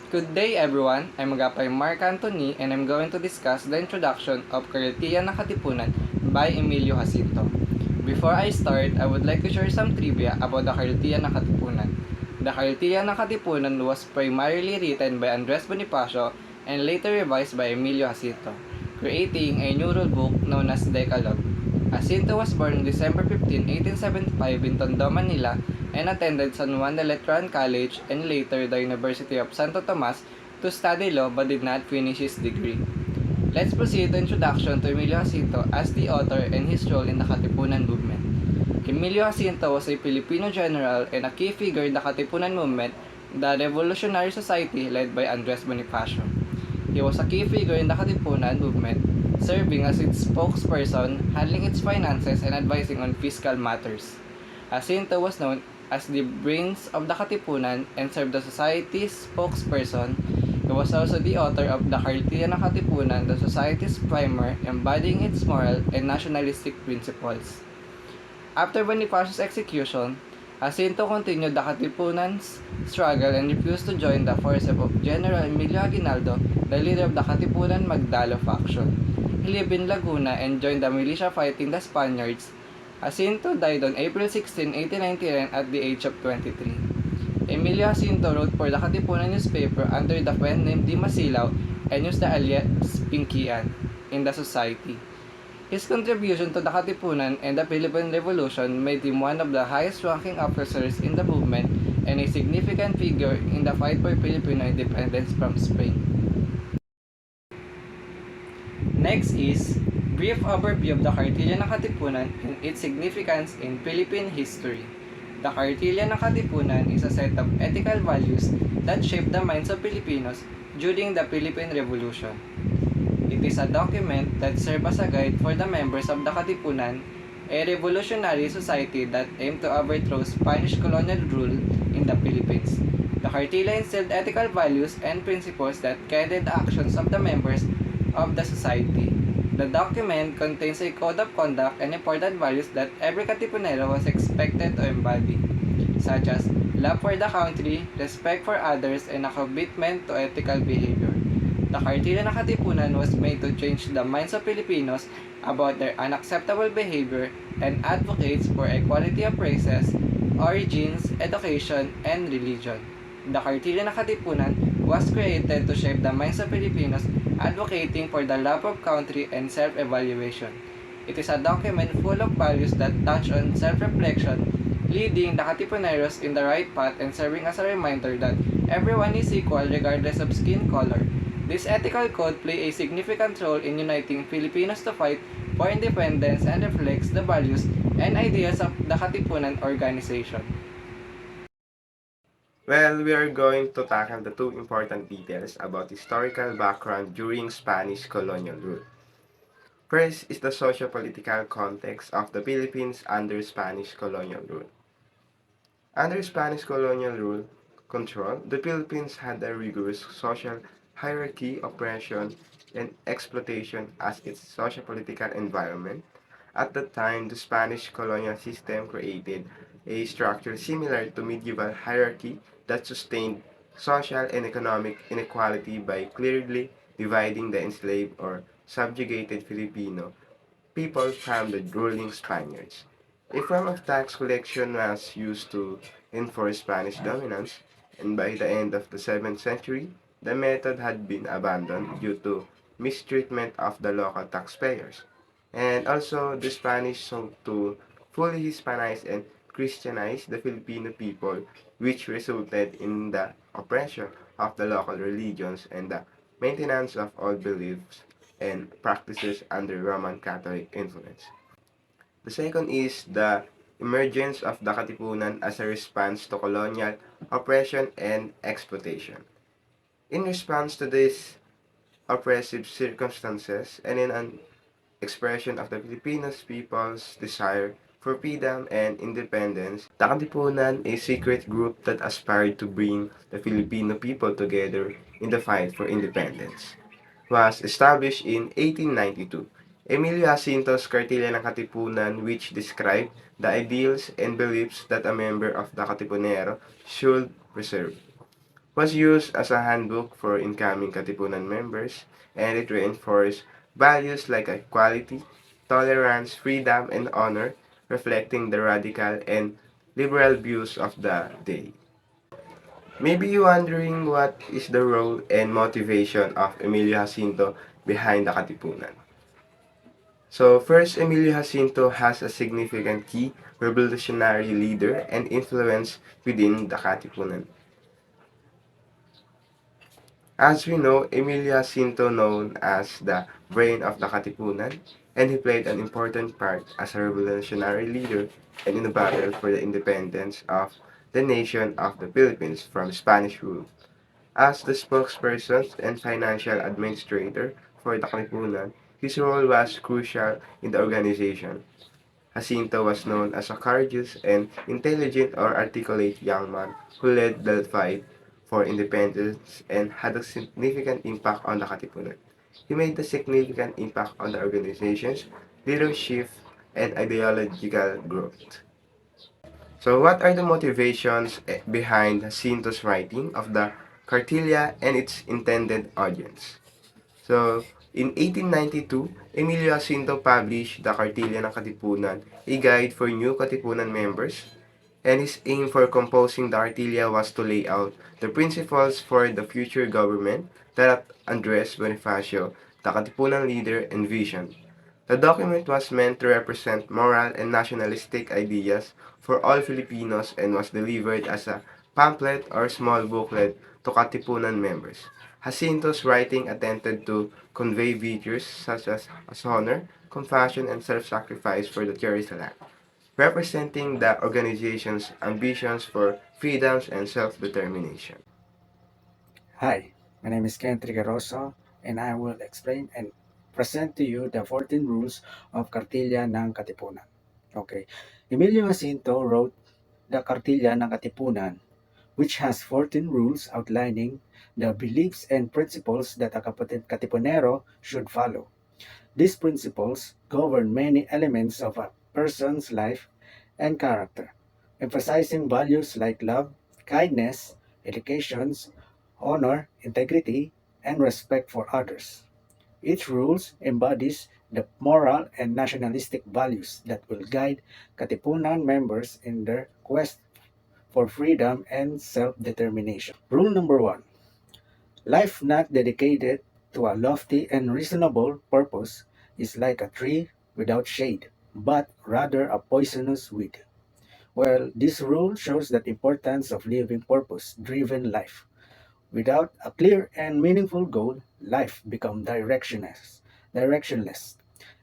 Good day everyone, I'm Agapay Mark Anthony and I'm going to discuss the introduction of KARTILYA na Katipunan by Emilio Jacinto. Before I start, I would like to share some trivia about the KARTILYA na Katipunan. The KARTILYA na Katipunan was primarily written by Andres Bonifacio and later revised by Emilio Jacinto, creating a new rule book known as Decalogue. Jacinto was born December 15, 1875 in Tondo, Manila and attended San Juan de Letran College and later the University of Santo Tomas to study law but did not finish his degree. Let's proceed to introduction to Emilio Jacinto as the author and his role in the Katipunan movement. Emilio Jacinto was a Filipino general and a key figure in the Katipunan movement, the revolutionary society led by Andres Bonifacio. He was a key figure in the Katipunan movement, serving as its spokesperson, handling its finances, and advising on fiscal matters. Jacinto was known as the brains of the Katipunan and served the society's spokesperson. He was also the author of the KARTILYA ng Katipunan, the society's primer embodying its moral and nationalistic principles. After Bonifacio's execution, Jacinto continued the Katipunan's struggle and refused to join the forces of General Emilio Aguinaldo, the leader of the Katipunan Magdalo faction. He lived in Laguna and joined the militia fighting the Spaniards. Jacinto died on April 16, 1899 at the age of 23. Emilio Jacinto wrote for the Katipunan newspaper under the pen name Di Masilaw and used the alias Pinkian in the society. His contribution to the Katipunan and the Philippine Revolution made him one of the highest-ranking officers in the movement and a significant figure in the fight for Filipino independence from Spain. Next is brief overview of the KARTILYA ng Katipunan and its significance in Philippine history. The KARTILYA ng Katipunan is a set of ethical values that shaped the minds of Filipinos during the Philippine Revolution. It is a document that serves as a guide for the members of the Katipunan, a revolutionary society that aimed to overthrow Spanish colonial rule in the Philippines. The KARTILYA instilled ethical values and principles that guided the actions of the members of the society. The document contains a code of conduct and important values that every Katipunero was expected to embody, such as love for the country, respect for others, and a commitment to ethical behavior. The KARTILYA ng Katipunan was made to change the minds of Filipinos about their unacceptable behavior and advocates for equality of races, origins, education, and religion. The KARTILYA ng Katipunan was created to shape the minds of Filipinos advocating for the love of country and self-evaluation. It is a document full of values that touch on self-reflection, leading the Katipuneros in the right path and serving as a reminder that everyone is equal regardless of skin color. This ethical code plays a significant role in uniting Filipinos to fight for independence and reflects the values and ideas of the Katipunan organization. Well, we are going to tackle the two important details about historical background during Spanish colonial rule. First is the socio-political context of the Philippines under Spanish colonial rule. Under Spanish colonial rule control, the Philippines had a rigorous social hierarchy, oppression, and exploitation as its socio-political environment. At that time, the Spanish colonial system created a structure similar to medieval hierarchy that sustained social and economic inequality by clearly dividing the enslaved or subjugated Filipino people from the ruling Spaniards. A form of tax collection was used to enforce Spanish dominance, and by the end of the 7th century, the method had been abandoned due to mistreatment of the local taxpayers. And also, the Spanish sought to fully Hispanize and Christianize the Filipino people, which resulted in the oppression of the local religions and the maintenance of all beliefs and practices under Roman Catholic influence. The second is the emergence of the Katipunan as a response to colonial oppression and exploitation. In response to these oppressive circumstances and in an expression of the Filipinos people's desire for freedom and independence, the Katipunan, a secret group that aspired to bring the Filipino people together in the fight for independence, was established in 1892. Emilio Jacinto's Kartilya ng Katipunan, which described the ideals and beliefs that a member of the Katipunero should preserve, was used as a handbook for incoming Katipunan members, and it reinforced values like equality, tolerance, freedom, and honor, reflecting the radical and liberal views of the day. Maybe you wondering what is the role and motivation of Emilio Jacinto behind the Katipunan. So first, Emilio Jacinto has a significant key revolutionary leader and influence within the Katipunan. As we know, Emilio Jacinto known as the brain of the Katipunan, and he played an important part as a revolutionary leader and in the battle for the independence of the nation of the Philippines from Spanish rule. As the spokesperson and financial administrator for the Katipunan, his role was crucial in the organization. Jacinto was known as a courageous and intelligent or articulate young man who led the fight for independence and had a significant impact on the Katipunan. He made a significant impact on the organization's leadership and ideological growth. So what are the motivations behind Jacinto's writing of the Cartilla and its intended audience? So, in 1892, Emilio Jacinto published the Kartilya ng Katipunan, a guide for new Katipunan members, and his aim for composing the Kartilya was to lay out the principles for the future government that Andres Bonifacio, the Katipunan leader, envisioned. The document was meant to represent moral and nationalistic ideas for all Filipinos and was delivered as a pamphlet or small booklet to Katipunan members. Jacinto's writing attempted to convey virtues such as honor, compassion, and self-sacrifice for the cherished land, representing the organization's ambitions for freedoms and self-determination. Hi, my name is Ken Trigaroso and I will explain and present to you the 14 rules of Kartilya ng Katipunan. Okay, Emilio Jacinto wrote the Kartilya ng Katipunan, which has 14 rules outlining the beliefs and principles that a Katipunero should follow. These principles govern many elements of a person's life and character, emphasizing values like love, kindness, education, honor, integrity, and respect for others. Each rule embodies the moral and nationalistic values that will guide Katipunan members in their quest for freedom and self-determination. Rule number one: life not dedicated to a lofty and reasonable purpose is like a tree without shade, but rather a poisonous weed. Well, this rule shows the importance of living purpose-driven life. Without a clear and meaningful goal, life becomes directionless,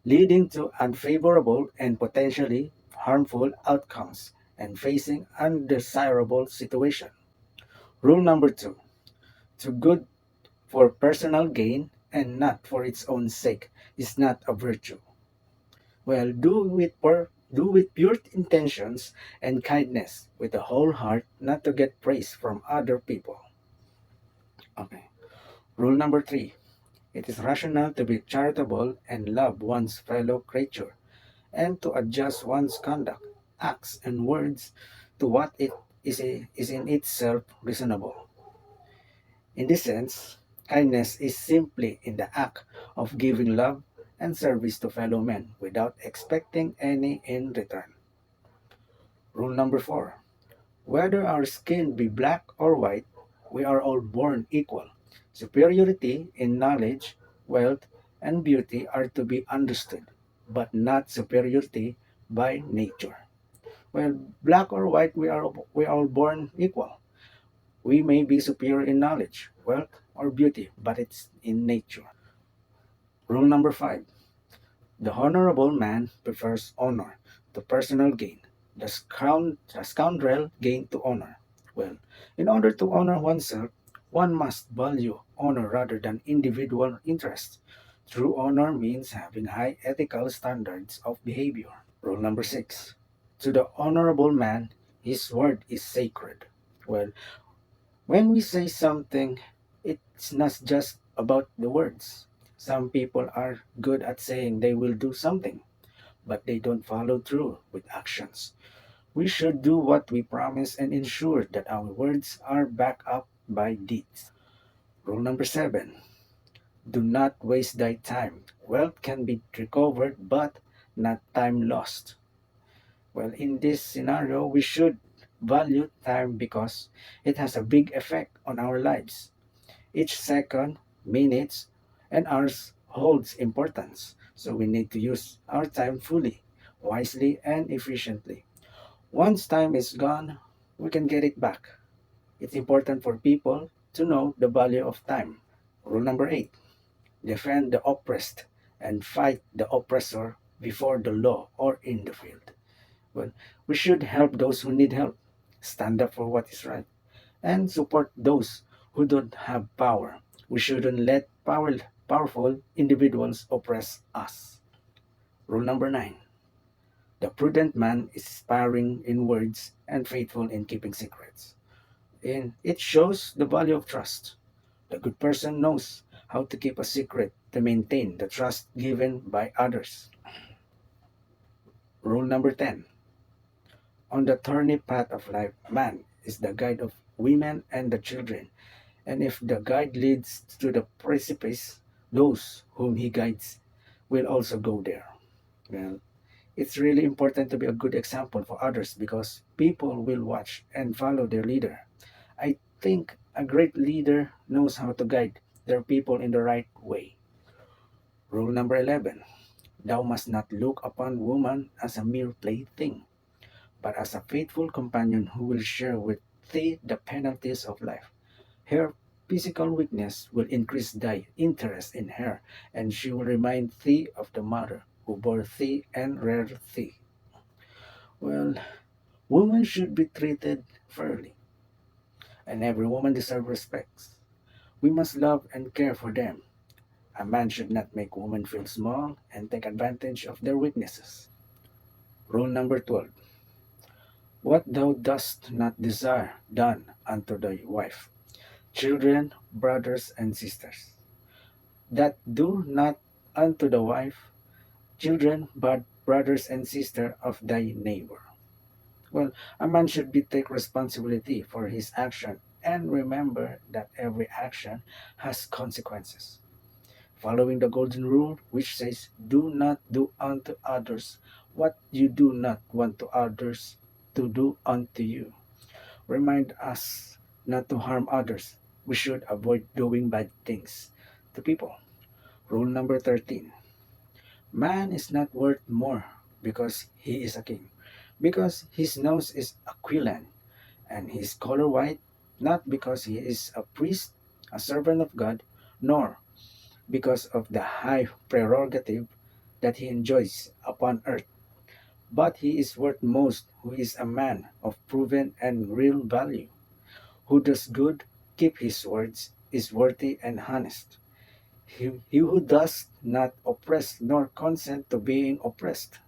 leading to unfavorable and potentially harmful outcomes and facing undesirable situations. Rule number two: to good for personal gain and not for its own sake is not a virtue. Well, do with pure intentions and kindness with the whole heart, not to get praise from other people. Okay. Rule number three: it is rational to be charitable and love one's fellow creature, and to adjust one's conduct, acts, and words to what it is in itself reasonable. In this sense, kindness is simply in the act of giving love and service to fellow men without expecting any in return. Rule number four: whether our skin be black or white, we are all born equal. Superiority in knowledge, wealth, and beauty are to be understood, but not superiority by nature. Well, black or white, we are all born equal. We may be superior in knowledge, wealth, or beauty, but it's in nature. Rule number five: the honorable man prefers honor to personal gain. The scoundrel gain to honor. Well, in order to honor oneself, one must value honor rather than individual interest. True honor means having high ethical standards of behavior. Rule number six: to the honorable man, his word is sacred. Well, when we say something, it's not just about the words. Some people are good at saying they will do something, but they don't follow through with actions. We should do what we promise and ensure that our words are backed up by deeds. Rule number 7. Do not waste thy time. Wealth can be recovered, but not time lost. Well, in this scenario, we should value time because it has a big effect on our lives. Each second, minutes, and hours holds importance. So we need to use our time fully, wisely, and efficiently. Once time is gone, we can get it back. It's important for people to know the value of time. Rule number 8. Defend the oppressed and fight the oppressor before the law or in the field. Well, we should help those who need help, stand up for what is right, and support those who don't have power. We shouldn't let powerful individuals oppress us. Rule number 9. The prudent man is sparing in words and faithful in keeping secrets. And it shows the value of trust. The good person knows how to keep a secret to maintain the trust given by others. Rule number 10. On the thorny path of life, man is the guide of women and the children. And if the guide leads to the precipice, those whom he guides will also go there. Well, it's really important to be a good example for others because people will watch and follow their leader. I think a great leader knows how to guide their people in the right way. Rule number 11. Thou must not look upon woman as a mere plaything, but as a faithful companion who will share with thee the penalties of life. Her physical weakness will increase thy interest in her, and she will remind thee of the mother who bore thee and reared thee. Well, women should be treated fairly, and every woman deserves respect. We must love and care for them. A man should not make women feel small and take advantage of their weaknesses. Rule number 12. What thou dost not desire, done unto thy wife, children, brothers, and sisters. That do not unto the wife, children, but brothers and sisters of thy neighbor. Well, a man should be take responsibility for his action and remember that every action has consequences. Following the golden rule, which says, "Do not do unto others what you do not want to others to do unto you." Remind us not to harm others. We should avoid doing bad things to people. Rule number 13. Man is not worth more because he is a king, because his nose is aquiline and his color white, not because he is a priest, a servant of God, nor because of the high prerogative that he enjoys upon earth, but he is worth most who is a man of proven and real value, who does good, keep his words, is worthy and honest. He who does not oppress nor consent to being oppressed.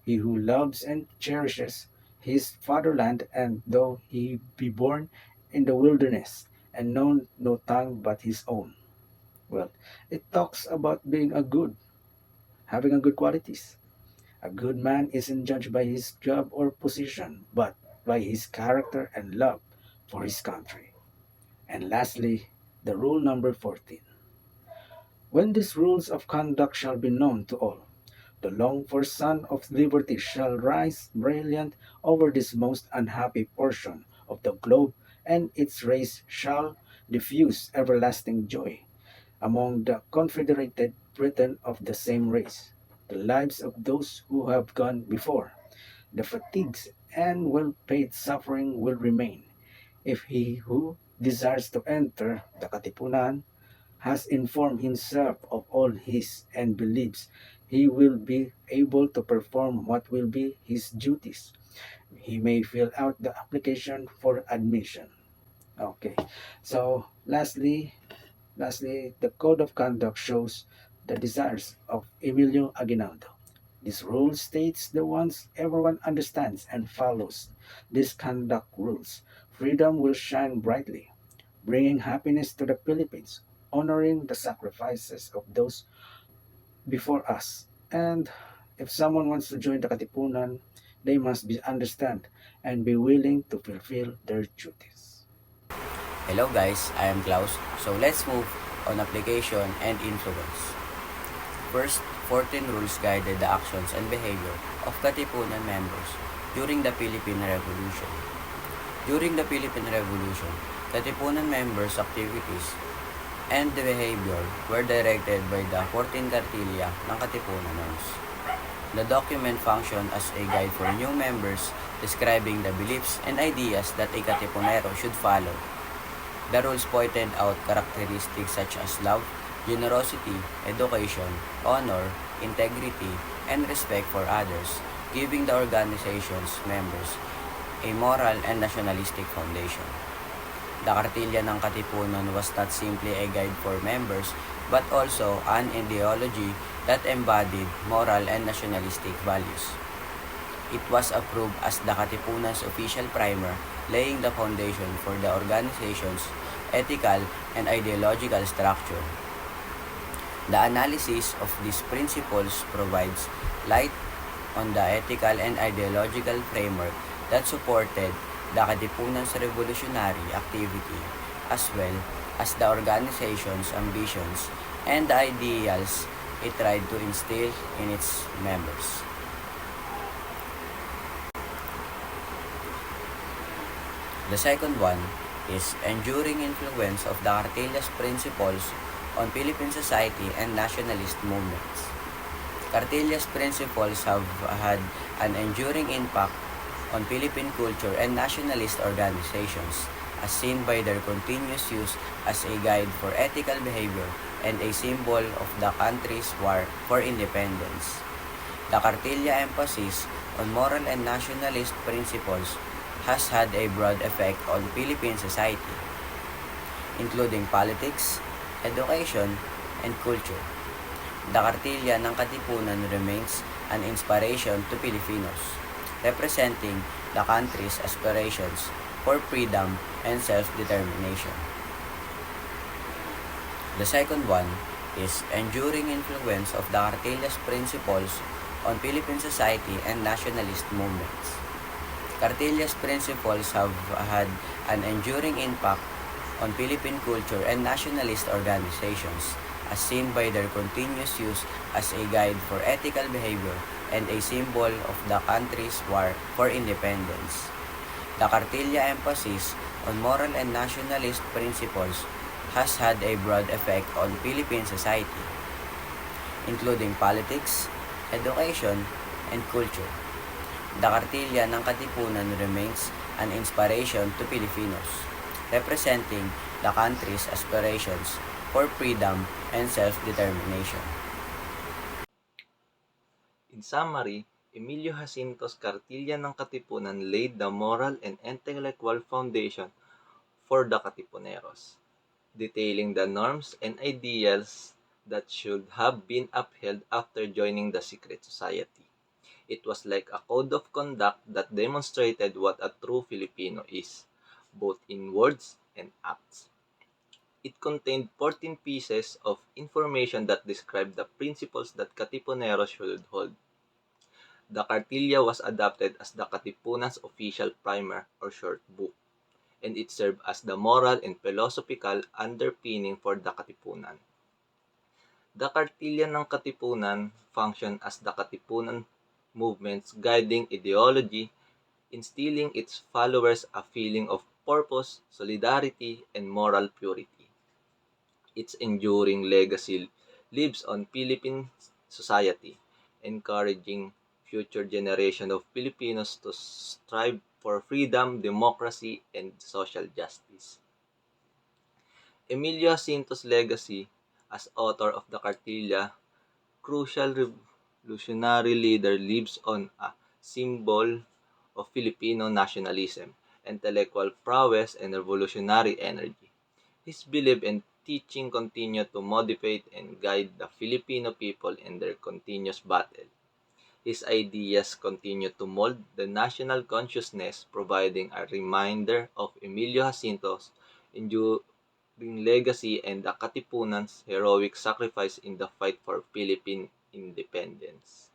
He who loves and cherishes his fatherland, and though he be born in the wilderness and know no tongue but his own. Well, it talks about being a good, having a good qualities. A good man isn't judged by his job or position, but by his character and love for his country. And lastly, the rule number 14. When these rules of conduct shall be known to all, the longed for sun of liberty shall rise brilliant over this most unhappy portion of the globe, and its rays shall diffuse everlasting joy among the confederated Britain of the same race. The lives of those who have gone before, the fatigues and well-paid suffering will remain. If he who desires to enter the Katipunan has informed himself of all his and believes he will be able to perform what will be his duties, he may fill out the application for admission. Okay. So lastly, the code of conduct shows the desires of Emilio Aguinaldo. This rule states the ones everyone understands and follows these conduct rules. Freedom will shine brightly, bringing happiness to the Philippines, honoring the sacrifices of those before us. And if someone wants to join the Katipunan, they must be understand and be willing to fulfill their duties. Hello guys, I am Klaus. So let's move on application and influence. First, 14 rules guided the actions and behavior of Katipunan members during the Philippine Revolution. During the Philippine Revolution, Katipunan members' activities and the behavior were directed by the 14 Kartilya ng Katipunanons. The document functioned as a guide for new members describing the beliefs and ideas that a Katipunero should follow. The rules pointed out characteristics such as love, generosity, education, honor, integrity, and respect for others, giving the organization's members a moral and nationalistic foundation. The Kartilya ng Katipunan was not simply a guide for members but also an ideology that embodied moral and nationalistic values. It was approved as the Katipunan's official primer, laying the foundation for the organization's ethical and ideological structure. The analysis of these principles provides light on the ethical and ideological framework that supported the Katipunan's revolutionary activity, as well as the organization's ambitions and the ideals it tried to instill in its members. The second one is enduring influence of the Kartilya's principles on Philippine society and nationalist movements. Kartilya's principles have had an enduring impact on Philippine culture and nationalist organizations, as seen by their continuous use as a guide for ethical behavior and a symbol of the country's war for independence. The Kartilya emphasis on moral and nationalist principles has had a broad effect on Philippine society, including politics, education, and culture. The Kartilya ng Katipunan remains an inspiration to Filipinos, representing the country's aspirations for freedom and self-determination. The second one is enduring influence of the Kartilya's principles on Philippine society and nationalist movements. Kartilya's principles have had an enduring impact on Philippine culture and nationalist organizations, as seen by their continuous use as a guide for ethical behavior and a symbol of the country's war for independence. The Kartilya emphasis on moral and nationalist principles has had a broad effect on Philippine society, including politics, education, and culture. The Kartilya ng Katipunan remains an inspiration to Filipinos, representing the country's aspirations for freedom and self-determination. In summary, Emilio Jacinto's Kartilya ng Katipunan laid the moral and intellectual foundation for the Katipuneros, detailing the norms and ideals that should have been upheld after joining the secret society. It was like a code of conduct that demonstrated what a true Filipino is, both in words and acts. It contained 14 pieces of information that described the principles that Katipuneros should hold. The Kartilya was adopted as the Katipunan's official primer or short book, and it served as the moral and philosophical underpinning for the Katipunan. The Kartilya ng Katipunan functioned as the Katipunan movement's guiding ideology, instilling its followers a feeling of purpose, solidarity, and moral purity. Its enduring legacy lives on Philippine society, encouraging future generations of Filipinos to strive for freedom, democracy, and social justice. Emilio Jacinto's legacy as author of the Kartilya, crucial revolutionary leader, lives on a symbol of Filipino nationalism, intellectual prowess, and revolutionary energy. His belief and teaching continue to motivate and guide the Filipino people in their continuous battle. His ideas continue to mold the national consciousness, providing a reminder of Emilio Jacinto's enduring legacy and the Katipunan's heroic sacrifice in the fight for Philippine independence.